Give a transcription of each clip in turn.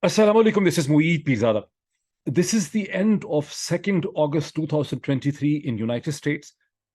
Assalamu alaikum, this is Mueed Pirzada. This is the end of 2nd August 2023 in United States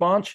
5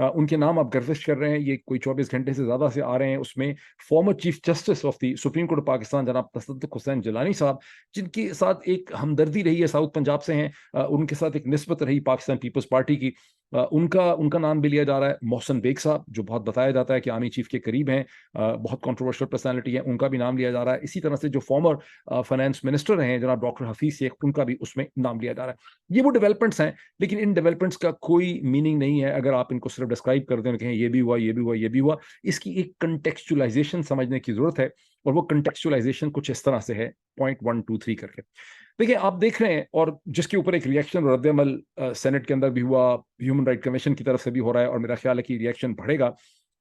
ان کے نام آپ گردش کر رہے ہیں, یہ کوئی 24 گھنٹے سے زیادہ سے آ رہے ہیں. اس میں farmer chief justice of the supreme court Pakistan جناب تصدق حسین جیلانی صاحب, جن کے ساتھ ایک ہمدردی رہی ہے, ساؤتھ پنجاب سے ہیں, ان کے ساتھ ایک نسبت رہی پاکستان پیپلز پارٹی کی, ان کا نام بھی لیا جا رہا ہے. محسن بیگ صاحب جو بہت بتایا جاتا ہے کہ آرمی چیف کے قریب ہیں, بہت کنٹروورشل پرسنالٹی ہے, ان کا بھی نام لیا جا رہا ہے. اسی طرح سے جو فارمر فائنانس منسٹر ہیں جناب ڈاکٹر حفیظ شیخ, ان کا بھی اس میں نام لیا جا رہا ہے. یہ وہ ڈیولپمنٹس ہیں, لیکن ان ڈیولپمنٹس کا کوئی میننگ نہیں ہے اگر آپ ان کو صرف ڈسکرائب کر دیں, کہیں یہ بھی ہوا, یہ بھی ہوا, یہ بھی ہوا. اس کی ایک کنٹیکسچولائزیشن سمجھنے کی ضرورت ہے, اور وہ کنٹیکسچولائزیشن کچھ اس طرح سے ہے, پوائنٹ 1 2 3 کر کے. دیکھیں آپ دیکھ رہے ہیں, اور جس کے اوپر ایک ریئیکشن رد عمل سینٹ کے اندر بھی ہوا, ہیومن رائٹ کمیشن کی طرف سے بھی ہو رہا ہے, اور میرا خیال ہے کہ ریئیکشن بڑھے گا.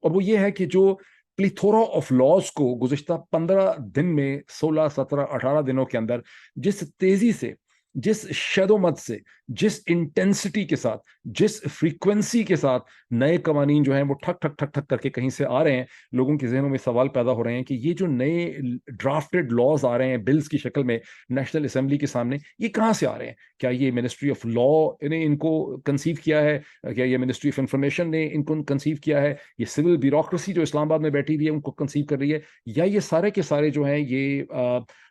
اور وہ یہ ہے کہ جو پلیتھورا آف لاز کو گزشتہ 15 دن میں 16 17 18 دنوں کے اندر جس تیزی سے, جس شد و مد سے, جس انٹینسٹی کے ساتھ, جس فریکوینسی کے ساتھ نئے قوانین جو ہیں وہ ٹھک ٹھک ٹھک ٹھک کر کے کہیں سے آ رہے ہیں, لوگوں کے ذہنوں میں سوال پیدا ہو رہے ہیں کہ یہ جو نئے ڈرافٹڈ لاز آ رہے ہیں بلز کی شکل میں نیشنل اسمبلی کے سامنے, یہ کہاں سے آ رہے ہیں؟ کیا یہ منسٹری آف لا نے ان کو کنسیو کیا ہے؟ کیا یہ منسٹری آف انفارمیشن نے ان کو کنسیو کیا ہے؟ یہ سول بیوروکریسی جو اسلام آباد میں بیٹھی ہوئی ہے ان کو کنسیو کر رہی ہے؟ یا یہ سارے کے سارے جو ہیں یہ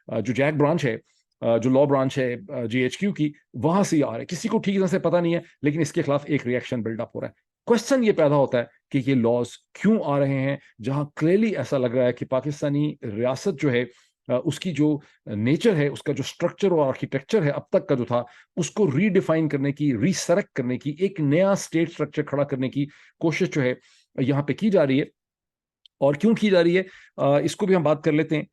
جو جیک برانچ ہے, جو لا برانچ ہے جی ایچ کیو کی, وہاں سے آ رہا ہے؟ کسی کو ٹھیک طرح سے پتہ نہیں ہے, لیکن اس کے خلاف ایک ریئیکشن بلڈ اپ ہو رہا ہے. کوشچن یہ پیدا ہوتا ہے کہ یہ لاز کیوں آ رہے ہیں, جہاں کلیئرلی ایسا لگ رہا ہے کہ پاکستانی ریاست جو ہے اس کی جو نیچر ہے, اس کا جو اسٹرکچر اور آرکیٹیکچر ہے اب تک کا جو تھا, اس کو ری ڈیفائن کرنے کی, ری سلیکٹ کرنے کی, ایک نیا اسٹیٹ اسٹرکچر کھڑا کرنے کی کوشش جو ہے یہاں پہ کی جا رہی ہے. اور کیوں کی جا رہی ہے اس کو بھی ہم بات کر لیتے ہیں.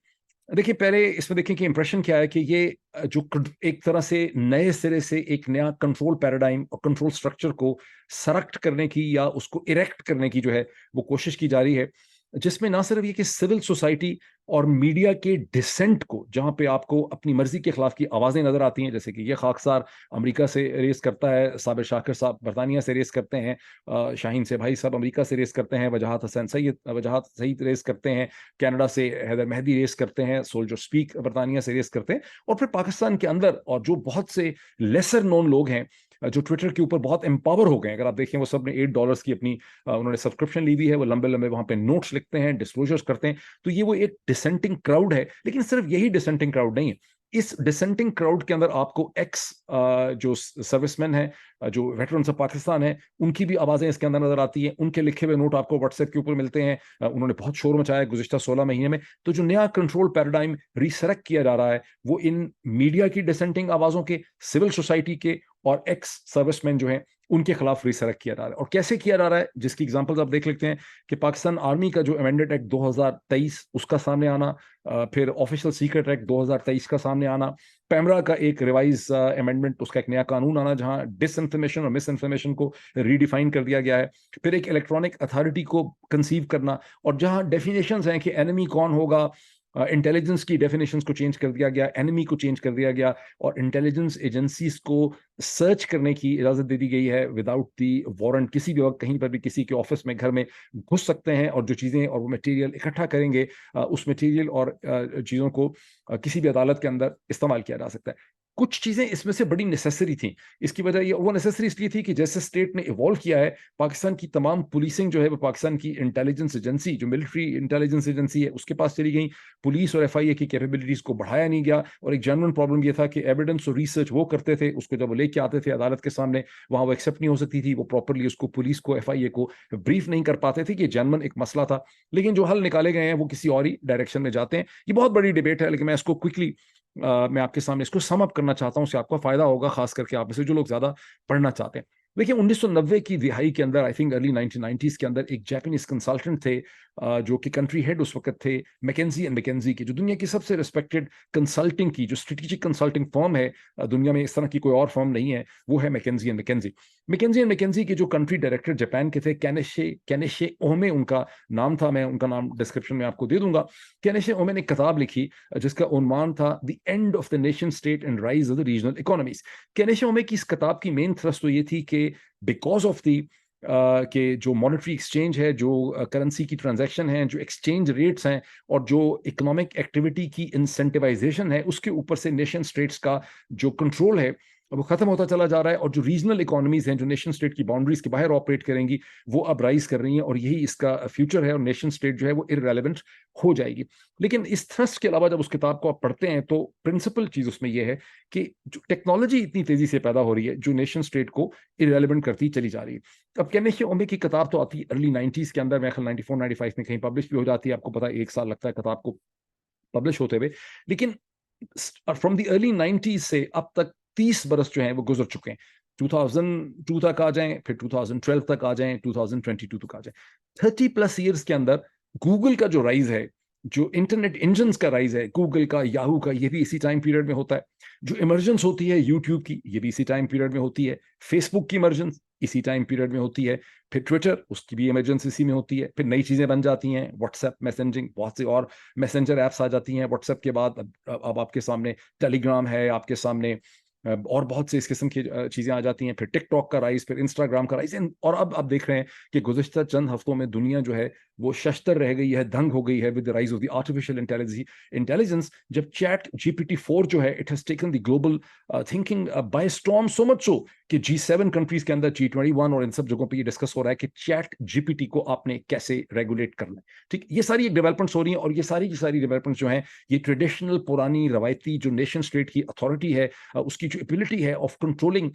دیکھیں پہلے اس میں دیکھیں کہ امپریشن کیا ہے کہ یہ جو ایک طرح سے نئے سرے سے ایک نیا کنٹرول پیراڈائم اور کنٹرول سٹرکچر کو سرکٹ کرنے کی یا اس کو اریکٹ کرنے کی جو ہے وہ کوشش کی جا رہی ہے, جس میں نہ صرف یہ کہ سول سوسائٹی اور میڈیا کے ڈسینٹ کو, جہاں پہ آپ کو اپنی مرضی کے خلاف کی آوازیں نظر آتی ہیں, جیسے کہ یہ خاکسار امریکہ سے ریز کرتا ہے, صابر شاکر صاحب برطانیہ سے ریز کرتے ہیں, شاہین سے بھائی صاحب امریکہ سے ریز کرتے ہیں, وجاہت سعید ریز کرتے ہیں, کینیڈا سے حیدر مہدی ریز کرتے ہیں, سولجر سپیک برطانیہ سے ریز کرتے ہیں, اور پھر پاکستان کے اندر اور جو بہت سے لیسر نون لوگ ہیں جو ٹویٹر کے اوپر بہت امپاور ہو گئے ہیں. اگر آپ دیکھیں وہ سب نے $8 کی اپنی انہوں نے سبسکرپشن لی ہوئی ہے, وہ لمبے لمبے وہاں پہ نوٹس لکھتے ہیں, ڈسکلوجرز کرتے ہیں. تو یہ وہ ایک ڈسینٹنگ کراؤڈ ہے, لیکن صرف یہی ڈسینٹنگ کراؤڈ نہیں ہے. اس ڈسینٹنگ کراؤڈ کے اندر آپ کو ایکس جو سروس مین ہیں, جو ویٹرنز آف پاکستان ہیں, ان کی بھی آوازیں اس کے اندر نظر آتی ہیں. ان کے لکھے ہوئے نوٹ آپ کو واٹس ایپ کے اوپر ملتے ہیں. انہوں نے بہت شور مچایا گزشتہ 16 مہینے میں. تو جو نیا کنٹرول پیراڈائم ریسریکٹ کیا جا رہا ہے وہ ان میڈیا کی ڈسینٹنگ آوازوں کے, سول سوسائٹی کے اور ایکس سروس مین جو ہیں ان کے خلاف ریسریکٹ کیا جا رہا ہے. اور کیسے کیا جا رہا ہے, جس کی ایگزامپلز آپ دیکھ لیتے ہیں کہ پاکستان آرمی کا جو امینڈڈ ایکٹ 2023 اس کا سامنے آنا, پھر آفیشل سیکرٹ ایکٹ 2023 کا سامنے آنا, پیمرا کا ایک ریوائز امینڈمنٹ, اس کا ایک نیا قانون آنا جہاں ڈس انفارمیشن اور مس انفارمیشن کو ریڈیفائن کر دیا گیا ہے, پھر ایک الیکٹرانک اتھارٹی کو کنسیو کرنا, اور جہاں ڈیفینیشنز ہیں کہ اینمی کون ہوگا, انٹیلیجنس کی ڈیفینیشنز کو چینج کر دیا گیا, اینمی کو چینج کر دیا گیا, اور انٹیلیجنس ایجنسیز کو سرچ کرنے کی اجازت دے دی گئی ہے وداؤٹ دی وارنٹ. کسی بھی وقت کہیں پر بھی کسی کے آفس میں, گھر میں گھس سکتے ہیں, اور جو چیزیں اور وہ مٹیریل اکٹھا کریں گے, اس مٹیریل اور چیزوں کو کسی بھی عدالت کے اندر استعمال کیا جا سکتا ہے. کچھ چیزیں اس میں سے بڑی نیسیسری تھیں. اس کی وجہ یہ وہ نیسیسری اس لیے تھی کہ جیسے اسٹیٹ نے ایوالو کیا ہے, پاکستان کی تمام پولیسنگ جو ہے وہ پاکستان کی انٹیلیجنس ایجنسی, جو ملٹری انٹیلیجنس ایجنسی ہے, اس کے پاس چلی گئی. پولیس اور ایف آئی اے کی کیپیبلٹیز کو بڑھایا نہیں گیا, اور ایک جنرل پرابلم یہ تھا کہ ایویڈنس اور ریسرچ وہ کرتے تھے, اس کو جب وہ لے کے آتے تھے عدالت کے سامنے وہاں وہ ایکسیپٹ نہیں ہو سکتی تھی, وہ پراپرلی اس کو پولیس کو, ایف آئی اے کو بریف نہیں کر پاتے تھے, کہ جنرل ایک مسئلہ تھا. لیکن جو حل نکالے گئے ہیں وہ کسی اور ہی ڈائریکشن میں جاتے ہیں. یہ بہت بڑی ڈیبیٹ ہے, لیکن میں اس کو کوئکلی میں آپ کے سامنے اس کو سم اپ کرنا چاہتا ہوں, اس سے آپ کو فائدہ ہوگا, خاص کر کے آپ میں سے جو لوگ زیادہ پڑھنا چاہتے ہیں. دیکھیں 1990 کی دہائی کے اندر, آئی تھنک ارلی 1990s کے اندر, ایک جاپانیز کنسلٹنٹ تھے جو کہ کنٹری ہیڈ اس وقت تھے میکنزی اینڈ میکنزی کے, جو دنیا کی سب سے ریسپیکٹڈ کنسلٹنگ کی, جو اسٹریٹجک کنسلٹنگ فرم ہے دنیا میں, اس طرح کی کوئی اور فرم نہیں ہے, وہ ہے Mackenzie and Mackenzie. Mackenzie and Mackenzie کے جو کنٹری ڈائریکٹر جاپان کے تھے, کینیشے اومے ان کا نام تھا, میں ان کا نام ڈسکرپشن میں آپ کو دے دوں گا. کینیشے اومے نے ایک کتاب لکھی جس کا عنوان تھا the end of the nation state and rise of the regional economies. Kenichi Ohmae کی اس کتاب کی مین تھرسٹ تو یہ تھی کہ بیکاز آف دی کہ جو مانیٹری ایکسچینج ہے, جو کرنسی کی ٹرانزیکشن ہیں, جو ایکسچینج ریٹس ہیں, اور جو اکنامک ایکٹیویٹی کی انسینٹیوائزیشن ہے, اس کے اوپر سے نیشن اسٹیٹس کا جو کنٹرول ہے وہ ختم ہوتا چلا جا رہا ہے, اور جو ریجنل اکانومیز ہیں جو نیشن اسٹیٹ کی باؤنڈریز کے باہر آپریٹ کریں گی وہ اب رائز کر رہی ہیں, اور یہی اس کا فیوچر ہے, اور نیشن اسٹیٹ جو ہے وہ ارریلیونٹ ہو جائے گی. لیکن اس تھرسٹ کے علاوہ جب اس کتاب کو آپ پڑھتے ہیں تو پرنسپل چیز اس میں یہ ہے کہ جو ٹیکنالوجی اتنی تیزی سے پیدا ہو رہی ہے جو نیشن اسٹیٹ کو ارریلیونٹ کرتی چلی جا رہی ہے. اب کینیتھ اومے کی کتاب تو آتی ہے ارلی 90s کے اندر, میرے خیال 94 95 میں کہیں پبلش بھی ہو جاتی ہے, آپ کو پتا ہے 1 سال لگتا ہے کتاب کو پبلش ہوتے ہوئے. لیکن فرام دی ارلی 90s سے اب تک 30 برس جو ہیں وہ گزر چکے ہیں. 2002 تک آ جائیں, پھر 2012 تک آ جائیں, 2022 تک آ جائیں. 30+ ایئرس کے اندر گوگل کا جو رائز ہے, جو انٹرنیٹ انجنز کا رائز ہے, گوگل کا, یاہو کا, یہ بھی اسی ٹائم پیریڈ میں ہوتا ہے. جو ایمرجنس ہوتی ہے یوٹیوب کی, یہ بھی اسی ٹائم پیریڈ میں ہوتی ہے. فیس بک کی ایمرجنس اسی ٹائم پیریڈ میں ہوتی ہے. پھر ٹویٹر, اس کی بھی ایمرجنس اسی میں ہوتی ہے. پھر نئی چیزیں بن جاتی ہیں, واٹس ایپ, میسنجنگ, بہت سی اور میسنجر ایپس آ جاتی ہیں. واٹس ایپ کے بعد اب آپ کے سامنے ٹیلی گرام ہے, آپ کے سامنے اور بہت سے اس قسم کی چیزیں آ جاتی ہیں. پھر ٹک ٹاک کا رائز, پھر انسٹاگرام کا رائز, اور اب آپ دیکھ رہے ہیں کہ گزشتہ چند ہفتوں میں دنیا جو ہے وہ ششتر رہ گئی ہے, دنگ ہو گئی ہے with rise of the artificial intelligence. جب چیٹ GPT-4 جو ہے it has taken the global thinking by storm, so much so کہ G7 کنٹریز کے اندر, G21 اور ان سب جگہوں پہ یہ ڈسکس ہو رہا ہے کہ چیٹ GPT کو آپ نے کیسے ریگولیٹ کرنا ہے. ٹھیک, یہ ساری ڈیولپمنٹس ہو رہی ہیں, اور یہ ساری کی ساری ڈیولپمنٹس جو ہیں یہ ٹریڈیشنل پرانی روایتی جو نیشن اسٹیٹ کی اتھارٹی ہے, اس کی جو ایبلٹی ہے of controlling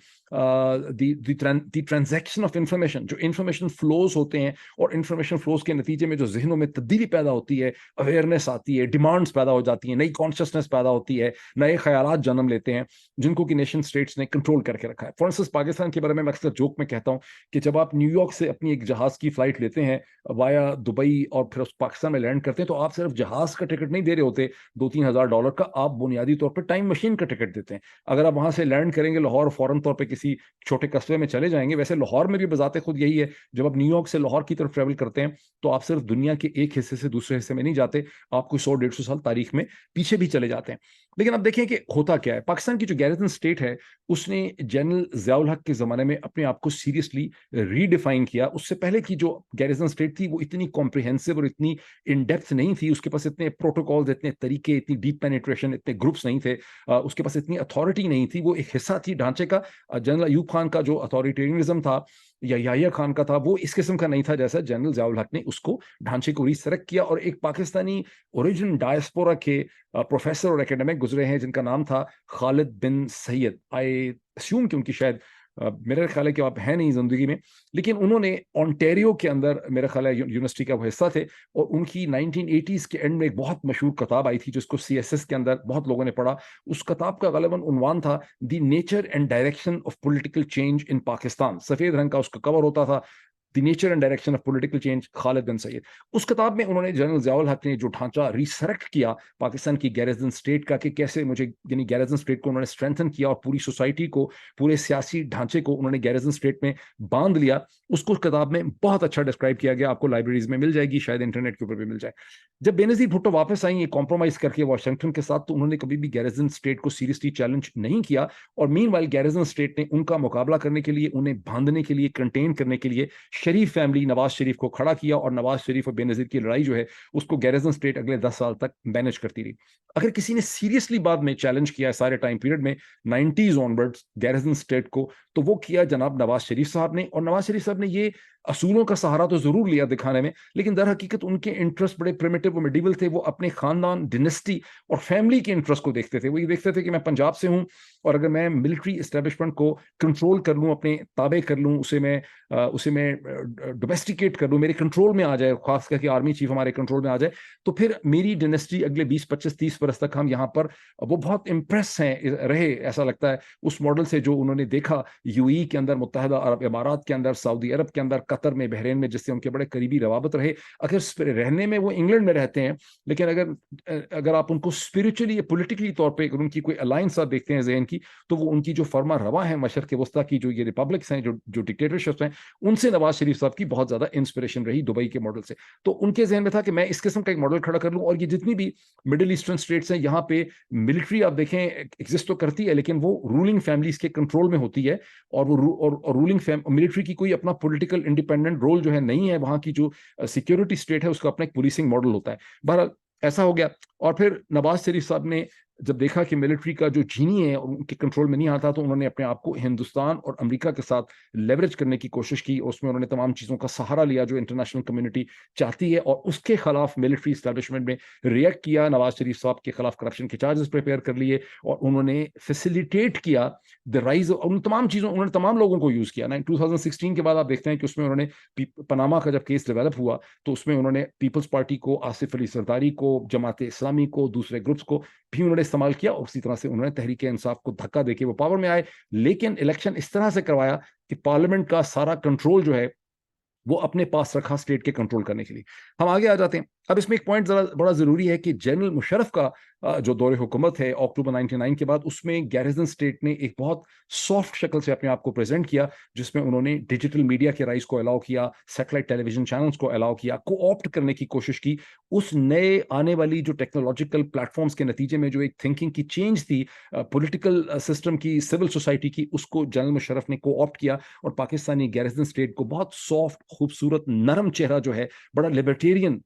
the transaction of information, جو انفارمیشن فلوز ہوتے ہیں, اور انفارمیشن فلوز کے نتیجے میں جو ذہنوں میں تبدیلی پیدا ہوتی ہے, اویئرنیس آتی ہے, ڈیمانڈس پیدا ہو جاتی ہیں, نئی کانشیسنیس پیدا ہوتی ہے, نئے خیالات جنم لیتے ہیں, جن کو کہ نیشن اسٹیٹس نے کنٹرول کر کے رکھا ہے. فار انسٹنس پاکستان کے بارے میں اکثر جوک میں کہتا ہوں کہ جب آپ نیو یارک سے اپنی ایک جہاز کی فلائٹ لیتے ہیں وایا دبئی اور پھر اس پاکستان میں لینڈ کرتے ہیں, تو آپ صرف جہاز کا ٹکٹ نہیں دے رہے ہوتے $2-3 ہزار کا, آپ بنیادی طور پر ٹائم مشین کا ٹکٹ دیتے ہیں. اگر آپ وہاں سے لینڈ کریں گے لاہور, فوراً طور پہ کسی چھوٹے قصبے میں چلے جائیں گے. ویسے لاہور میں بھی بذات خود یہی ہے, جب آپ نیو یارک سے لاہور کی طرف ٹریول کرتے ہیں تو آپ صرف دنیا کے ایک حصے سے دوسرے حصے میں نہیں جاتے, آپ کو 100-150 سال تاریخ میں پیچھے بھی چلے جاتے ہیں. لیکن اب دیکھیں کہ ہوتا کیا ہے. پاکستان کی جو گیریزن اسٹیٹ ہے اس نے جنرل ضیاء الحق کے زمانے میں اپنے آپ کو سیریسلی ری ڈیفائن کیا. اس سے پہلے کی جو گیریزن اسٹیٹ تھی وہ اتنی کمپریہنسو اور اتنی ان ڈیپتھ نہیں تھی, اس کے پاس اتنے پروٹوکالز, اتنے طریقے, اتنی ڈیپ پینیٹریشن, اتنے گروپس نہیں تھے, اس کے پاس اتنی اتھارٹی نہیں تھی. وہ ایک حصہ تھی ڈھانچے کا. جنرل ایوب خان کا جو اتھارٹیرینزم تھا یا یحییٰ خان کا تھا, وہ اس قسم کا نہیں تھا جیسا جنرل ضیاء الحق نے اس کو ڈھانچے کو ریسرک کیا. اور ایک پاکستانی اوریجن ڈائسپورا کے پروفیسر اور اکیڈمک گزرے ہیں جن کا نام تھا خالد بن سید. آئی اسیوم کہ ان کی شاید میرا خیال ہے کہ آپ ہیں نہیں زندگی میں, لیکن انہوں نے اونٹیریو کے اندر میرا خیال ہے یونیورسٹی کا وہ حصہ تھے, اور ان کی 1980s کے اینڈ میں ایک بہت مشہور کتاب آئی تھی جس کو CSS کے اندر بہت لوگوں نے پڑھا. اس کتاب کا غالباً عنوان تھا the nature and direction of political change in Pakistan. سفید رنگ کا اس کا کور ہوتا تھا, the nature and direction of political change, Khalid bin Sayeed. اس کتاب میں انہوں نے جنرل ضیاء الحق نے جو ڈھانچہ ریسرکٹ کیا پاکستان کی گیریزن اسٹیٹ کا, کہ کیسے مجھے یعنی گیریزن اسٹیٹ کو انہوں نے اسٹرینتھن کیا, اور پوری سوسائٹی کو, پورے سیاسی ڈھانچے کو انہوں نے گیریزن اسٹیٹ میں باندھ لیا. اس کو کتاب میں بہت اچھا ڈسکرائب کیا گیا, آپ کو لائبریریز میں مل جائے گی, شاید انٹرنیٹ کے اوپر بھی مل جائے. جب بینظیر بھٹو واپس آئیں یہ کمپرومائز کر کے واشنگٹن کے ساتھ, تو انہوں نے کبھی بھی گیریزن اسٹیٹ کو سیریسلی چیلنج نہیں کیا. اور مین وائل گیریزن اسٹیٹ نے ان کا مقابلہ کرنے کے لیے, انہیں باندھنے کے لیے, کنٹین کرنے کے لیے شریف فیملی نواز شریف کو کھڑا کیا, اور نواز شریف اور بینظیر کی لڑائی جو ہے اس کو گیریزن اسٹیٹ اگلے 10 سال تک مینج کرتی رہی. اگر کسی نے سیریسلی بعد میں چیلنج کیا سارے ٹائم پیریڈ میں 90s آنورڈز گیریزن اسٹیٹ کو, تو وہ کیا جناب نواز شریف صاحب نے. اور نواز شریف صاحب نے یہ اصولوں کا سہارا تو ضرور لیا دکھانے میں, لیکن در حقیقت ان کے انٹرسٹ بڑے پریمیٹو و میڈیول تھے. وہ اپنے خاندان, ڈینسٹی اور فیملی کے انٹرسٹ کو دیکھتے تھے. وہ یہ دیکھتے تھے کہ میں پنجاب سے ہوں, اور اگر میں ملٹری اسٹیبلشمنٹ کو کنٹرول کر لوں, اپنے تابع کر لوں, اسے میں ڈومیسٹیکیٹ کر لوں, میرے کنٹرول میں آ جائے, خاص کر کے آرمی چیف ہمارے کنٹرول میں آ جائے, تو پھر میری ڈینسٹی اگلے 20-25-30 برس تک ہم یہاں پر وہ بہت امپریس ہیں رہے, ایسا لگتا ہے اس ماڈل سے جو انہوں نے دیکھا UAE کے اندر, متحدہ عرب امارات کے اندر, سعودی عرب کے اندر, قطر میں, بحرین میں, جس سے ان کے بڑے قریبی روابط رہے. اگر رہنے میں وہ انگلینڈ میں رہتے ہیں, لیکن اگر آپ ان کو اسپرچولی یا پولیٹیکلی طور پہ اگر ان کی کوئی الائنس آپ دیکھتے ہیں ذہن کی, تو وہ ان کی جو فرما رواں ہے مشرق وسطیٰ کی, جو یہ ریپبلکس ہیں, جو ڈکٹیٹرشپس ہیں, ان سے نواز شریف صاحب کی بہت زیادہ انسپریشن رہی دبئی کے ماڈل سے. تو ان کے ذہن میں تھا کہ میں اس قسم کا ایک ماڈل کھڑا کر لوں, اور یہ جتنی بھی مڈل ایسٹرن اسٹیٹس ہیں یہاں پہ ملٹری آپ دیکھیں ایگزسٹ تو کرتی ہے, لیکن وہ رولنگ فیملیز کے کنٹرول میں ہوتی ہے, اور وہ رولنگ ملٹری کی کوئی اپنا پولیٹیکل انڈیپینڈنٹ رول جو ہے نہیں ہے. وہاں کی جو سیکورٹی اسٹیٹ ہے اس کا اپنا ایک پولیسنگ ماڈل ہوتا ہے. بہرحال ایسا ہو گیا, اور پھر نواز شریف صاحب نے جب دیکھا کہ ملٹری کا جو جینی ہے ان کے کنٹرول میں نہیں آتا تو انہوں نے اپنے آپ کو ہندوستان اور امریکہ کے ساتھ لیوریج کرنے کی کوشش کی، اور اس میں انہوں نے تمام چیزوں کا سہارا لیا جو انٹرنیشنل کمیونٹی چاہتی ہے، اور اس کے خلاف ملٹری اسٹیبلشمنٹ میں ریئیکٹ کیا، نواز شریف صاحب کے خلاف کرپشن کے چارجز پریپیئر کر لیے، اور انہوں نے فیسیلیٹیٹ کیا دا رائز، ان تمام چیزوں انہوں نے تمام لوگوں کو یوز کیا۔ 2016 کے بعد آپ دیکھتے ہیں کہ اس میں انہوں نے پناما کا جب کیس ڈیولپ ہوا تو اس میں انہوں نے پیپلز پارٹی کو، آصف علی زرداری کو، جماعت اسلامی کو، دوسرے گروپس کو بھی انہوں نے استعمال کیا، اور اسی طرح سے انہوں نے تحریک انصاف کو دھکا دے کے وہ پاور میں آئے، لیکن الیکشن اس طرح سے کروایا کہ پارلیمنٹ کا سارا کنٹرول جو ہے وہ اپنے پاس رکھا اسٹیٹ کے کنٹرول کرنے کے لیے۔ ہم آگے آ جاتے ہیں۔ اب اس میں ایک پوائنٹ ذرا بڑا ضروری ہے کہ جنرل مشرف کا جو دور حکومت ہے اکتوبر 99 کے بعد، اس میں گیریزن اسٹیٹ نے ایک بہت سافٹ شکل سے اپنے آپ کو پریزنٹ کیا، جس میں انہوں نے ڈیجیٹل میڈیا کے رائز کو الاؤ کیا، سیٹلائٹ ٹیلی ویژن چینلز کو الاؤ کیا، کو آپٹ کرنے کی کوشش کی۔ اس نئے آنے والی جو ٹیکنالوجیکل پلیٹ فارمز کے نتیجے میں جو ایک تھنکنگ کی چینج تھی پولیٹیکل سسٹم کی، سول سوسائٹی کی، اس کو جنرل مشرف نے کو آپٹ کیا، اور پاکستانی گیریزن اسٹیٹ کو بہت سافٹ، خوبصورت، نرم چہرہ جو ہے، بڑا لبرٹیرین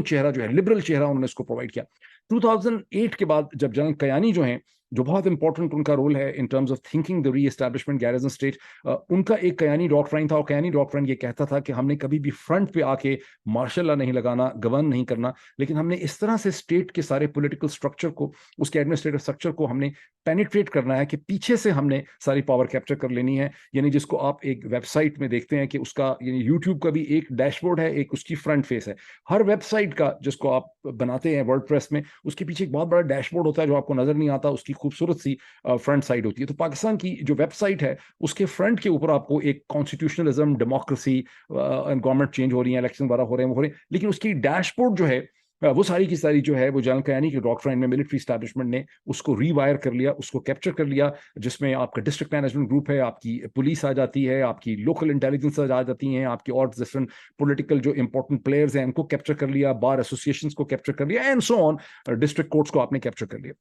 چہرہ جو ہے، لبرل چہرہ انہوں نے اس کو پرووائڈ کیا۔ 2008 کے بعد جب جنرل کیانی جو ہیں، جو بہت امپورٹنٹ ان کا رول ہے in terms of thinking the reestablishment garrison state, ان کا ایک کیانی ڈاکٹرائن تھا، اور کیانی ڈاکٹرائن یہ کہتا تھا کہ ہم نے کبھی بھی فرنٹ پہ آ کے مارشل لا نہیں لگانا، گورن نہیں کرنا، لیکن ہم نے اس طرح سے اسٹیٹ کے سارے پولیٹیکل اسٹرکچر کو، اس کے ایڈمنسٹریٹو اسٹرکچر کو ہم نے پینیٹریٹ کرنا ہے، کہ پیچھے سے ہم نے ساری پاور کیپچر کر لینی ہے، یعنی جس کو آپ ایک ویب سائٹ میں دیکھتے ہیں کہ اس کا یعنی یوٹیوب کا بھی ایک ڈیش بورڈ ہے، ایک اس کی فرنٹ فیس ہے، ہر ویب سائٹ کا جس کو آپ بناتے ہیں ورڈ پریس میں، اس کے پیچھے ایک بہت بڑا ڈیش بورڈ ہوتا ہے جو آپ کو نظر نہیں آتا، اس کی خوبصورت سی فرنٹ سائڈ ہوتی ہے۔ تو پاکستان کی جو ویب سائٹ ہے اس کے فرنٹ کے اوپر آپ کو ایک کانسٹیٹیوشنلزم، ڈیموکریسی، گورنمنٹ چینج ہو رہی ہے، الیکشن وغیرہ ہو رہے ہیں، لیکن اس کی ڈیش بورڈ جو ہے وہ ساری کی ساری جو ہے وہ جنرل کیانی کی ڈاکٹرائن میں ملٹری اسٹیبلشمنٹ نے اس کو ری وائر کر لیا، اس کو کیپچر کر لیا، جس میں آپ کا ڈسٹرکٹ مینجمنٹ گروپ ہے، آپ کی پولیس آ جاتی ہے، آپ کی لوکل انٹیلیجنس آ جاتی ہیں، آپ کی اور ڈفرنٹ پولیٹیکل جو امپورٹنٹ پلیئرز ہیں ان کو کیپچر کر لیا، بار ایسوسیشنز کو کیپچر کر لیا، and so on, district courts کو آپ نے کیپچر کر لیا۔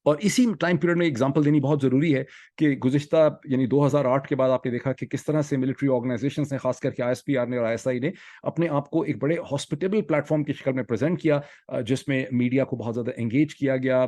اور اسی ٹائم پیریڈ میں ایگزامپل دینی بہت ضروری ہے کہ گزشتہ یعنی 2008 کے بعد آپ نے دیکھا کہ کس طرح سے ملٹری آرگنائزیشنز نے، خاص کر کے ISPR نے اور ISI نے اپنے آپ کو ایک بڑے ہاسپٹیبل پلیٹ فارم کی شکل میں پریزنٹ کیا، جس میں میڈیا کو بہت زیادہ انگیج کیا گیا،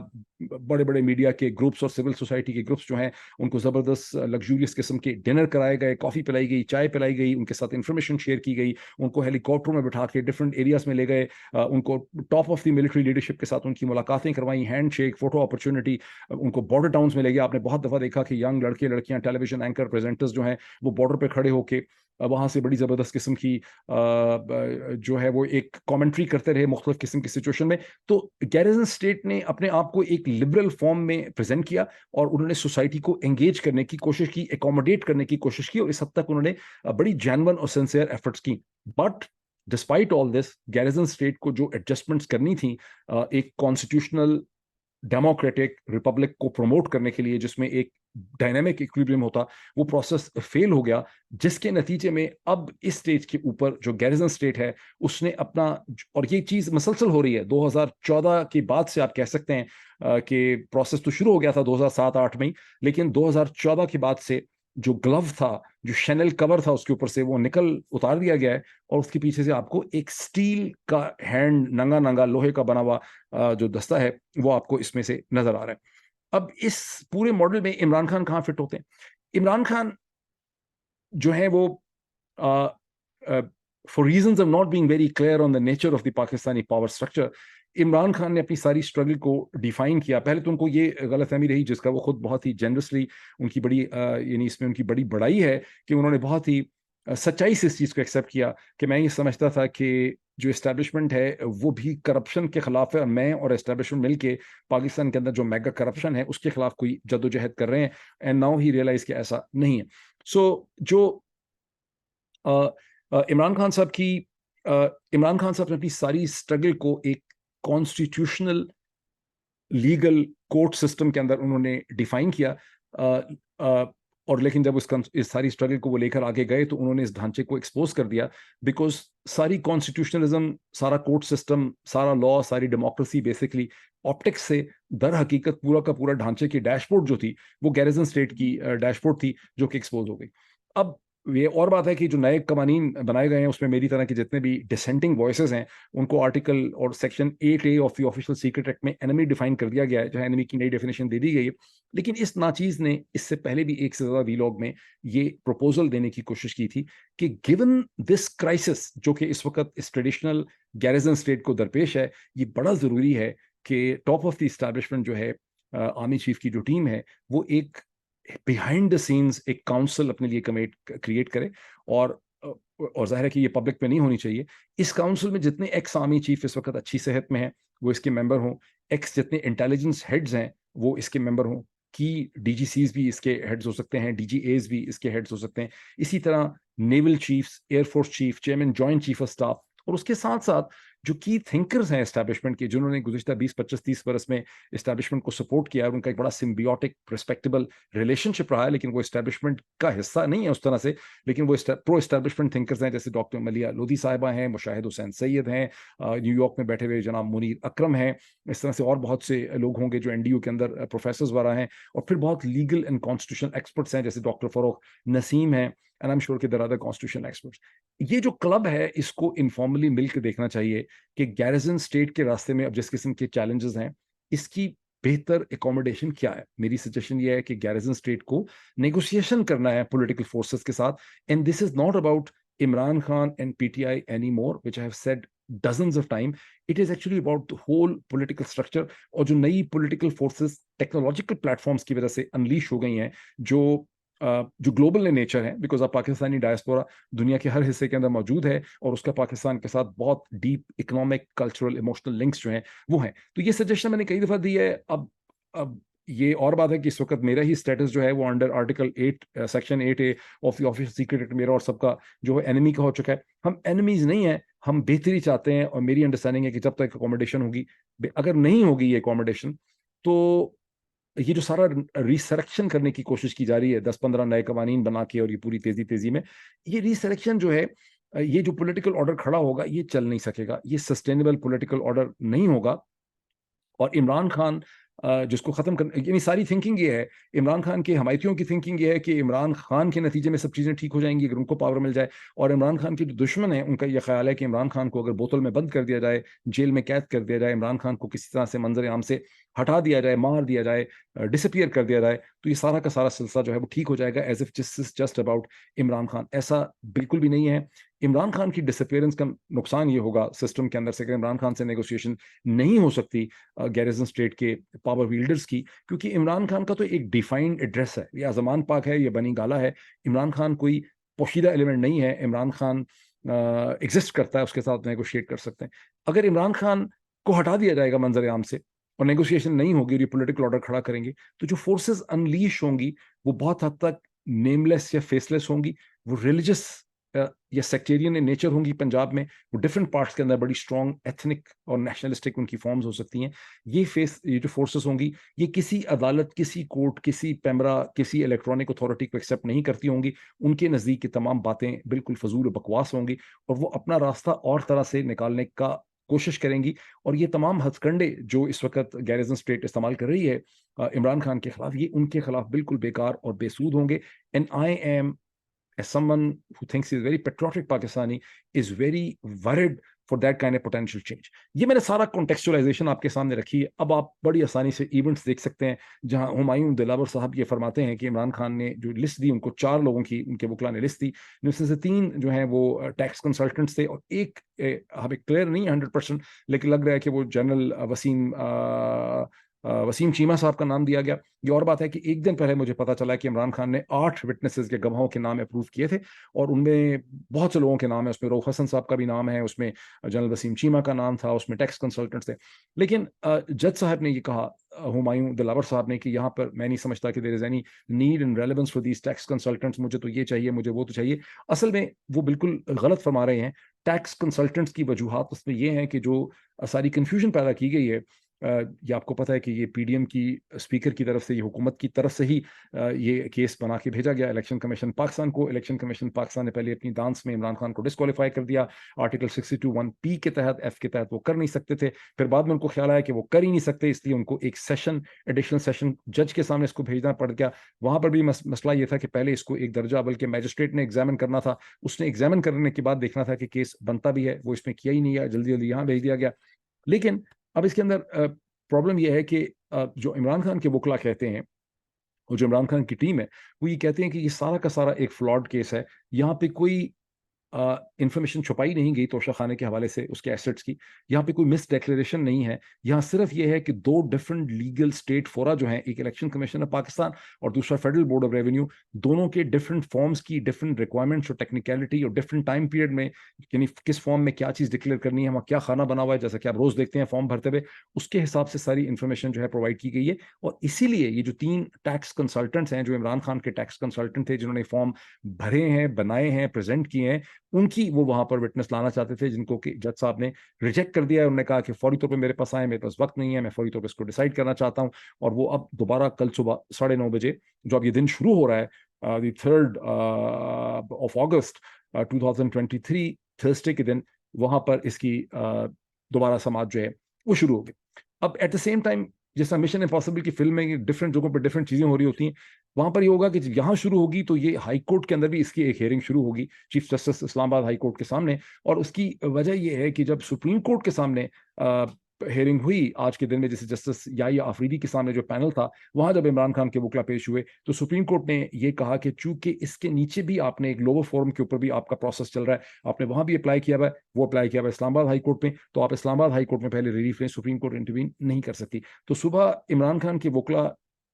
بڑے بڑے میڈیا کے گروپس اور سول سوسائٹی کے گروپس جو ہیں ان کو زبردست لگژوریس قسم کے ڈنر کرائے گئے، کافی پلائی گئی، چائے پلائی گئی، ان کے ساتھ انفارمیشن شیئر کی گئی، ان کو ہیلی کاپٹروں میں بٹھا کے ڈفرنٹ ایریاز میں لے گئے، ان کو top of the military leadership کے ساتھ ان کی ملاقاتیں کروائیں، ہینڈ شیک، فوٹو اپرچونٹی، ان کو بارڈر ٹاؤنز میں لے گیا۔ آپ نے بہت دفعہ دیکھا کہ ینگ لڑکے لڑکیاں، ٹیلی ویژن اینکر، پریزنٹرز جو ہیں وہ بارڈر پہ کھڑے ہو کے وہاں سے بڑی زبردست قسم کی جو ہے وہ ایک کامنٹری کرتے رہے مختلف قسم کی سچویشن میں۔ تو گیریزن اسٹیٹ نے اپنے آپ کو ایک لبرل فارم میں پریزنٹ کیا، اور انہوں نے سوسائٹی کو انگیج کرنے کی کوشش کی، اکوموڈیٹ کرنے کی کوشش کی، اور اس حد تک انہوں نے بڑی جینون اور سنسیئر ایفرٹس کی۔ But despite all this, garrison state کو جو ایڈجسٹمنٹس کرنی تھیں ایک کانسٹیٹیوشنل ڈیموکریٹک ریپبلک کو پروموٹ کرنے کے لیے، جس میں ایک ڈائنامک ایکویلبریم ہوتا، وہ پروسیس فیل ہو گیا، جس کے نتیجے میں اب اس سٹیج کے اوپر جو گیریزن اسٹیٹ ہے اس نے اپنا، اور یہ چیز مسلسل ہو رہی ہے 2014 کے بعد سے، آپ کہہ سکتے ہیں کہ پروسیس تو شروع ہو گیا تھا 2007-8 میں، لیکن 2014 کے بعد سے جو گلو تھا، جو شینل کور تھا اس کے اوپر سے، وہ اتار دیا گیا ہے، اور اس کے پیچھے سے آپ کو ایک سٹیل کا ہینڈ، ننگا ننگا لوہے کا بنا ہوا جو دستہ ہے وہ آپ کو اس میں سے نظر آ رہا ہے۔ اب اس پورے ماڈل میں عمران خان کہاں فٹ ہوتے ہیں؟ عمران خان جو ہے وہ for reasons of not being very clear on the nature of the Pakistani power structure, Imran Khan نے اپنی ساری اسٹرگل کو ڈیفائن کیا۔ پہلے تو ان کو یہ غلط فہمی رہی، جس کا وہ خود بہت ہی جنرسلی، ان کی بڑی یعنی اس میں ان کی بڑی بڑائی ہے کہ انہوں نے بہت ہی سچائی سے اس چیز کو ایکسیپٹ کیا کہ میں یہ سمجھتا تھا کہ جو اسٹیبلشمنٹ ہے وہ بھی کرپشن کے خلاف ہے، اور میں اور اسٹیبلشمنٹ مل کے پاکستان کے اندر جو میگا کرپشن ہے اس کے خلاف کوئی جد و جہد کر رہے ہیں، اینڈ ناؤ ہی ریئلائز کہ ایسا نہیں ہے۔ سو جو عمران خان صاحب نے اپنی ساری اسٹرگل کو ایک کانسٹیٹیوشنل لیگل کورٹ سسٹم کے اندر انہوں نے ڈیفائن کیا، اور لیکن جب اس ساری اسٹرگل کو وہ لے کر آگے گئے تو انہوں نے اس ڈھانچے کو ایکسپوز کر دیا، بیکاز ساری کانسٹیٹیوشنلزم، سارا کورٹ سسٹم، سارا لا، ساری ڈیموکریسی بیسکلی آپٹکس سے در حقیقت پورا کا پورا ڈھانچے کی ڈیش بورڈ جو تھی وہ گیریزن اسٹیٹ کی ڈیش بورڈ تھی جو کہ ایکسپوز ہو گئی۔ اب یہ اور بات ہے کہ جو نئے قوانین بنائے گئے ہیں اس میں میری طرح کے جتنے بھی ڈسینٹنگ وائسز ہیں ان کو آرٹیکل اور section 8A of the official secret act میں انیمی ڈیفائن کر دیا گیا ہے, جہاں انیمی کی نئی ڈیفینیشن دے دی گئی ہے. لیکن اس ناچیز نے اس سے پہلے بھی ایک سے زیادہ ویلاگ میں یہ پروپوزل دینے کی کوشش کی تھی کہ گیون دس کرائسس جو کہ اس وقت اس ٹریڈیشنل گیریزن اسٹیٹ کو درپیش ہے, یہ بڑا ضروری ہے کہ ٹاپ آف دی اسٹیبلشمنٹ جو ہے آرمی چیف کی جو ٹیم ہے وہ ایک بیہائنڈ دا سینز ایک کاؤنسل اپنے لیے کریٹ کرے, اور ظاہر ہے کہ یہ پبلک پہ نہیں ہونی چاہیے. اس کاؤنسل میں جتنے ایکس آرمی چیف اس وقت اچھی صحت میں ہیں وہ اس کے ممبر ہوں, ایکس جتنے انٹیلیجنس ہیڈز ہیں وہ اس کے ممبر ہوں, کی ڈی جی سیز بھی اس کے ہیڈز ہو سکتے ہیں, ڈی جی ایز بھی اس کے ہیڈز ہو سکتے ہیں, اسی طرح naval chiefs, air force chief, chairman joint chief of staff, اور اس کے ساتھ ساتھ جو کی تھنکرز ہیں اسٹیبلشمنٹ کے, جنہوں نے گزشتہ 20-25-30 برس میں اسٹیبلشمنٹ کو سپورٹ کیا ہے, ان کا ایک بڑا سمبیوٹک ریسپیکٹیبل ریلیشن شپ رہا ہے, لیکن وہ اسٹیبلشمنٹ کا حصہ نہیں ہے اس طرح سے, لیکن وہ پرو اسٹیبلشمنٹ تھنکرز ہیں, جیسے ڈاکٹر ملیہ لودھی صاحبہ ہیں, مشاہد حسین سید ہیں, نیو یارک میں بیٹھے ہوئے جناب منیر اکرم ہیں, اس طرح سے اور بہت سے لوگ ہوں گے جو NDU کے اندر پروفیسرز وغیرہ ہیں, اور پھر بہت لیگل اینڈ کانسٹیٹیوشنل ایکسپرٹس ہیں جیسے ڈاکٹر فروغ نسیم ہیں, اینڈ آئی ایم شیور کہ there are other constitutional experts. یہ جو کلب ہے اس کو انفارملی مل کے دیکھنا چاہیے کہ گیریزن اسٹیٹ کے راستے میں اب جس قسم کے چیلنجز ہیں اس کی بہتر اکوموڈیشن کیا ہے. میری سجیشن یہ ہے کہ گیریزن اسٹیٹ کو نیگوسیشن کرنا ہے پولیٹیکل فورسز کے ساتھ, and this is not about Imran Khan and PTI anymore, which I have said dozens of time. It is actually about the whole political structure, اور جو نئی political forces ٹیکنالوجیکل پلیٹفارمس کی وجہ سے unleash ہو گئی ہیں, جو گلوبل نیچر ہے, بیکاز اب پاکستانی ڈائسپورا دنیا کے ہر حصے کے اندر موجود ہے, اور اس کا پاکستان کے ساتھ بہت deep economic, cultural, emotional links جو ہیں وہ ہیں. تو یہ سجیشن میں نے کئی دفعہ دی ہے. اب یہ اور بات ہے کہ اس وقت میرا ہی اسٹیٹس جو ہے وہ under article 8 section 8A of the official secret act میرا اور سب کا جو ہے انیمی کا ہو چکا ہے. ہم انیمیز نہیں ہیں, ہم بہتری چاہتے ہیں, اور میری انڈرسٹینڈنگ ہے کہ جب تک اکوموڈیشن ہوگی, اگر نہیں ہوگی یہ اکوموڈیشن, تو یہ جو سارا ریسلیکشن کرنے کی کوشش کی جا رہی ہے 10-15 نئے قوانین بنا کے, اور یہ پوری تیزی میں یہ ریسلیکشن جو ہے, یہ جو پولیٹیکل آرڈر کھڑا ہوگا یہ چل نہیں سکے گا, یہ سسٹینیبل پولیٹیکل آرڈر نہیں ہوگا. اور عمران خان جس کو ختم کرنا, یعنی ساری تھنکنگ یہ ہے, عمران خان کے حمایتیوں کی تھنکنگ یہ ہے کہ عمران خان کے نتیجے میں سب چیزیں ٹھیک ہو جائیں گی اگر ان کو پاور مل جائے, اور عمران خان کے جو دشمن ہیں ان کا یہ خیال ہے کہ عمران خان کو اگر بوتل میں بند کر دیا جائے, جیل میں قید کر دیا جائے, عمران خان کو کسی طرح سے منظر عام سے ہٹا دیا جائے, مار دیا جائے, ڈسپیئر کر دیا جائے, تو یہ سارا کا سارا سلسلہ جو ہے وہ ٹھیک ہو جائے گا, as if just about Imran Khan. ایسا بالکل بھی نہیں ہے. عمران خان کی ڈسپیئرنس کا نقصان یہ ہوگا سسٹم کے اندر سے کہ عمران خان سے نیگوسیشن نہیں ہو سکتی گیریزن اسٹیٹ کے پاور ویلڈرز کی, کیونکہ عمران خان کا تو ایک ڈیفائنڈ ایڈریس ہے, یہ زمان پاک ہے, یہ بنی گالا ہے. عمران خان کوئی پوشیدہ ایلیمنٹ نہیں ہے, عمران خان ایگزسٹ کرتا ہے, اس کے ساتھ نیگوشیٹ کر سکتے ہیں. اگر عمران خان کو ہٹا دیا جائے گا منظر عام سے اور نیگوسیشن نہیں ہوگی اور یہ پولیٹیکل آرڈر کھڑا کریں گے, تو جو فورسز انلیش ہوں گی وہ بہت حد تک نیم لیس یا فیس لیس ہوں گی, وہ ریلیجس یا سیکٹیرین نیچر ہوں گی پنجاب میں, وہ ڈفرینٹ پارٹس کے اندر بڑی اسٹرانگ ایتھنک اور نیشنلسٹک ان کی فارمز ہو سکتی ہیں. یہ جو فورسز ہوں گی یہ کسی عدالت, کسی کورٹ, کسی پیمرا, کسی الیکٹرانک اتھارٹی کو ایکسیپٹ نہیں کرتی ہوں گی. ان کے نزدیک یہ تمام باتیں بالکل فضول و بکواس ہوں گی, اور وہ اپنا راستہ اور طرح سے نکالنے کا کوشش کریں گی. اور یہ تمام ہتھ کنڈے جو اس وقت گیریزن اسٹیٹ استعمال کر رہی ہے عمران خان کے خلاف, یہ ان کے خلاف بالکل بیکار اور بے سود ہوں گے. And I am as someone who thinks he is very patriotic Pakistani is very worried for that kind of potential change. یہ میں نے سارا کانٹیکسچوائزیشن آپ کے سامنے رکھی ہے. اب آپ بڑی آسانی سے ایونٹس دیکھ سکتے ہیں جہاں ہمایوں دلاور صاحب یہ فرماتے ہیں کہ عمران خان نے جو لسٹ دی, ان کو 4 لوگوں کی ان کے وکلا نے لسٹ دی, جن سے 3 جو ہیں وہ ٹیکس کنسلٹنٹس تھے, اور ایک ہمیں کلیئر نہیں 100%, لیکن لگ رہا ہے کہ وہ جنرل وسیم چیمہ صاحب کا نام دیا گیا. یہ اور بات ہے کہ ایک دن پہلے مجھے پتا چلا کہ عمران خان نے 8 وٹنسز کے گواہوں کے نام اپروو کیے تھے, اور ان میں بہت سے لوگوں کے نام ہیں. اس میں روح حسن صاحب کا بھی نام ہے, اس میں جنرل وسیم چیمہ کا نام تھا, اس میں ٹیکس کنسلٹنٹس تھے. لیکن جج صاحب نے یہ کہا, ہمایوں دلاور صاحب نے, کہ یہاں پر میں نہیں سمجھتا کہ there is any need and relevance for these tax consultants, مجھے تو یہ چاہیے, مجھے وہ تو چاہیے. اصل میں وہ بالکل غلط فرما رہے ہیں. ٹیکس کنسلٹنٹس کی وجوہات اس میں یہ ہیں کہ جو ساری کنفیوژن پیدا کی گئی ہے یہ آپ کو پتہ ہے کہ یہ پی ڈی ایم کی اسپیکر کی طرف سے، یہ حکومت کی طرف سے ہی یہ کیس بنا کے بھیجا گیا الیکشن کمیشن پاکستان کو. الیکشن کمیشن پاکستان نے پہلے اپنی دانس میں عمران خان کو ڈسکوالیفائی کر دیا آرٹیکل 62(1)(p) کے تحت، ایف کے تحت وہ کر نہیں سکتے تھے. پھر بعد میں ان کو خیال آیا کہ وہ کر ہی نہیں سکتے، اس لیے ان کو ایک ایڈیشنل سیشن جج کے سامنے اس کو بھیجنا پڑ گیا. وہاں پر بھی مسئلہ یہ تھا کہ پہلے اس کو ایک درجہ بلکہ میجسٹریٹ نے ایگزامن کرنا تھا. اس نے ایگزامن کرنے کے بعد دیکھنا تھا کہ کیس بنتا بھی ہے، وہ اس میں کیا ہی نہیں ہے، جلدی جلدی یہاں بھیج دیا گیا. لیکن اب اس کے اندر پرابلم یہ ہے کہ جو عمران خان کے وکلا کہتے ہیں اور جو عمران خان کی ٹیم ہے وہ یہ کہتے ہیں کہ یہ سارا کا سارا ایک فلاڈ کیس ہے. یہاں پہ کوئی انفارمیشن چھپائی نہیں گئی توشہ خانے کے حوالے سے اس کے ایسٹس کی. یہاں پہ کوئی مس ڈیکلیریشن نہیں ہے. یہاں صرف یہ ہے کہ دو ڈفرنٹ لیگل اسٹیٹ فورا جو ہیں، ایک الیکشن کمیشن آف پاکستان اور دوسرا فیڈرل بورڈ آف ریونیو، دونوں کے ڈفرنٹ فارمز کی ڈفرنٹ ریکوائرمنٹس اور ٹیکنیکلٹی اور ڈفرنٹ ٹائم پیریڈ میں، یعنی کس فارم میں کیا چیز ڈکلیئر کرنی ہے، وہاں کیا خانہ بنا ہوا ہے، جیسا کہ آپ روز دیکھتے ہیں فارم بھرتے ہوئے، اس کے حساب سے ساری انفارمیشن جو ہے پرووائڈ کی گئی ہے. اور اسی لیے یہ جو 3 ٹیکس کنسلٹنٹس ہیں، جو عمران خان کے ٹیکس کنسلٹنٹ تھے، جنہوں نے فارم بھرے ہیں، بنائے ہیں، پریزنٹ کیے ہیں، ان کی وہ وہاں پر وٹنس لانا چاہتے تھے، جن کو کہ جج صاحب نے ریجیکٹ کر دیا ہے. انہوں نے کہا کہ فوری طور پہ میرے پاس آئے، میرے پاس وقت نہیں ہے، میں فوری طور پہ اس کو ڈیسائیڈ کرنا چاہتا ہوں. اور وہ اب دوبارہ کل صبح 9:30 بجے جو اب یہ دن شروع ہو رہا ہے، دی 3rd of August 2023 تھرسڈے کے دن، وہاں پر اس کی دوبارہ سماعت جو ہے وہ شروع ہوگی. اب ایٹ دا سیم ٹائم جیسا مشن امپاسبل کی فلم میں ڈفرنٹ جگہوں پہ ڈفرنٹ چیزیں ہو رہی ہوتی ہیں، وہاں پر یہ ہوگا کہ جب یہاں شروع ہوگی تو یہ ہائی کورٹ کے اندر بھی اس کی ایک ہیئرنگ شروع ہوگی، چیف جسٹس اسلام آباد ہائی کورٹ کے سامنے. اور اس کی وجہ یہ ہے کہ جب سپریم کورٹ کے سامنے ہیئرنگ ہوئی آج کے دن میں، جیسے جسٹس یحییٰ آفریدی کے سامنے جو پینل تھا، وہاں جب عمران خان کے وکلا پیش ہوئے تو سپریم کورٹ نے یہ کہا کہ چونکہ اس کے نیچے بھی آپ نے ایک لوور فورم کے اوپر بھی آپ کا پروسیس چل رہا ہے، آپ نے وہاں بھی اپلائی کیا ہوا ہے، وہ اپلائی کیا ہوا ہے اسلام آباد ہائی کورٹ میں، تو آپ اسلام آباد ہائی کورٹ میں پہلے ریلیف لیں، سپریم کورٹ انٹروین نہیں کر سکتی. تو صبح عمران خان کے وکلا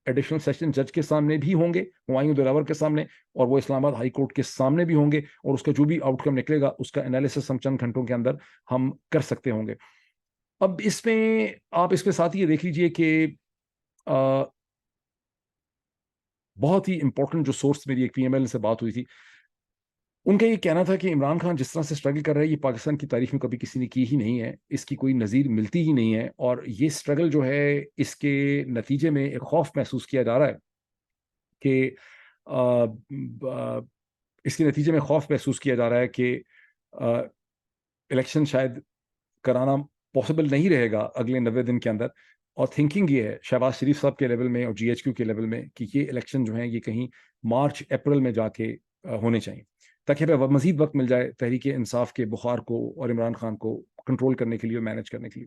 ایڈیشنل سیشن جج کے سامنے بھی ہوں گے، ہمایوں دلاور کے سامنے، اور وہ اسلام آباد ہائی کورٹ کے سامنے بھی ہوں گے، اور اس کا جو بھی آؤٹ کم نکلے گا اس کا انالیسس ہم چند گھنٹوں کے اندر ہم کر سکتے ہوں گے. اب اس میں آپ اس کے ساتھ یہ دیکھ لیجئے کہ بہت ہی امپورٹنٹ جو سورس میری ایک پی ایم ایل سے بات ہوئی تھی، ان کا یہ کہنا تھا کہ عمران خان جس طرح سے اسٹرگل کر رہا ہے یہ پاکستان کی تاریخ میں کبھی کسی نے کی ہی نہیں ہے، اس کی کوئی نظیر ملتی ہی نہیں ہے. اور یہ اسٹرگل جو ہے اس کے نتیجے میں ایک خوف محسوس کیا جا رہا ہے کہ اس کے نتیجے میں خوف محسوس کیا جا رہا ہے کہ الیکشن شاید کرانا پاسبل نہیں رہے گا اگلے 90 دن کے اندر. اور تھنکنگ یہ ہے شہباز شریف صاحب کے لیول میں اور جی ایچ کیو کے لیول میں کہ یہ الیکشن جو ہیں یہ کہیں مارچ اپریل میں جا کے ہونے چاہیے، تاکہ مزید وقت مل جائے تحریک انصاف کے بخار کو اور عمران خان کو کنٹرول کرنے کے لیے اور مینج کرنے کے لیے.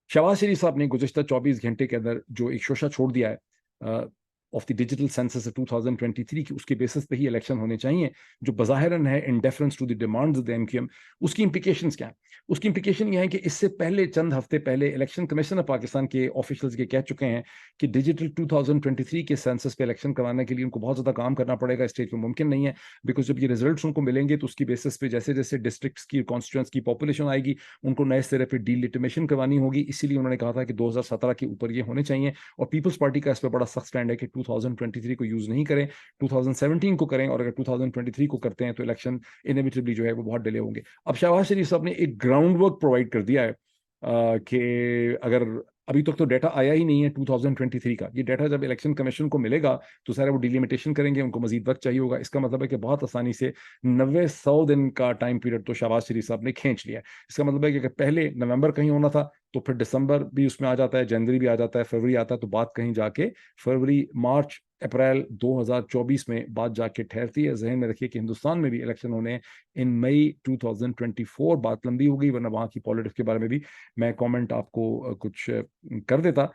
شہباز شریف صاحب نے گزشتہ 24 گھنٹے کے اندر جو ایک شوشہ چھوڑ دیا ہے آف دی ڈیجیٹل سینسس 2023 کی، اس کے بیسس پہ ہی الیکشن ہونے چاہیے، جو بظاہراً ہے in deference to the demands of the ایم کیو ایم. اس کی امپلیکیشنز کیا ہیں؟ اس کی امپلیکیشن یہ ہے کہ اس سے پہلے چند ہفتے پہلے الیکشن کمیشن آف پاکستان کے آفیشلز یہ کہہ چکے ہیں کہ ڈیجیٹل 2023 کے سینسس پہ الیکشن کروانے کے لیے ان کو بہت زیادہ کام کرنا پڑے گا، اسٹیج پہ ممکن نہیں ہے، بیکاز جب یہ ریزلٹس ان کو ملیں گے تو اس کی بیسس پہ جیسے جیسے ڈسٹرکٹس کی کانسٹیٹوئنٹس کی پاپولیشن آئے گی ان کو نئے سرے پہ ڈیلیٹیمیشن کروانی ہوگی. اسی لیے انہوں نے کہا تھا کہ 2017 کے اوپر یہ ہونے چاہیے. اور پیپلز پارٹی کا اس پہ بڑا سخت اسٹینڈ ہے کہ 2023 کو یوز نہیں کریں، 2017 کو کریں، اور اگر 2023 کو کرتے ہیں تو الیکشن انیویٹیبلی جو ہے وہ بہت ڈیلے ہوں گے. اب شہباز شریف صاحب نے ایک گراؤنڈ ورک پرووائڈ کر دیا ہے کہ اگر ابھی تک تو ڈیٹا آیا ہی نہیں ہے 2023 کا، یہ ڈیٹا جب الیکشن کمیشن کو ملے گا تو سارا وہ ڈیلیمیٹیشن کریں گے، ان کو مزید وقت چاہیے ہوگا. اس کا مطلب ہے کہ بہت آسانی سے 90-100 دن کا ٹائم پیریڈ تو شہباز شریف صاحب نے کھینچ لیا ہے. اس کا مطلب ہے کہ اگر پہلے نومبر کہیں ہونا تھا تو پھر دسمبر بھی اس میں آ جاتا ہے، جنوری بھی آ جاتا ہے، فروری آتا ہے، تو بات کہیں جا کے فروری مارچ اپریل 2024 میں بات جا کے ٹھہرتی ہے. ذہن میں رکھیے کہ ہندوستان میں بھی الیکشن ہونے ان مئی 2024. بات لمبی ہو گئی، ورنہ وہاں کی پالیٹکس کے بارے میں بھی میں کامنٹ آپ کو کچھ کر دیتا.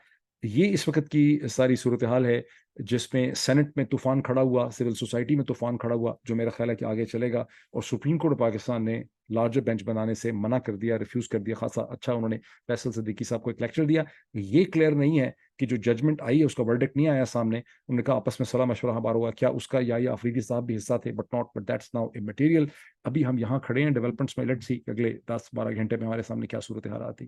یہ اس وقت کی ساری صورتحال ہے جس میں سینٹ میں طوفان کھڑا ہوا، سول سوسائٹی میں طوفان کھڑا ہوا، جو میرا خیال ہے کہ آگے چلے گا. اور سپریم کورٹ پاکستان نے لارجر بینچ بنانے سے منع کر دیا، ریفیوز کر دیا. خاصا اچھا انہوں نے فیصل صدیقی صاحب کو ایک لیکچر دیا. یہ کلیئر نہیں ہے کہ جو ججمنٹ آئی ہے اس کا ورڈکٹ نہیں آیا سامنے. انہوں نے کہا آپس میں صلاح مشورہ ہمارا ہوا، کیا اس کا یحییٰ آفریدی صاحب بھی حصہ تھے، بٹ دیٹس ناؤ امٹیریل. ابھی ہم یہاں کھڑے ہیں ڈیولپمنٹس میں، لیٹس سی اگلے 10-12 گھنٹے میں ہمارے سامنے کیا صورتحال آتی.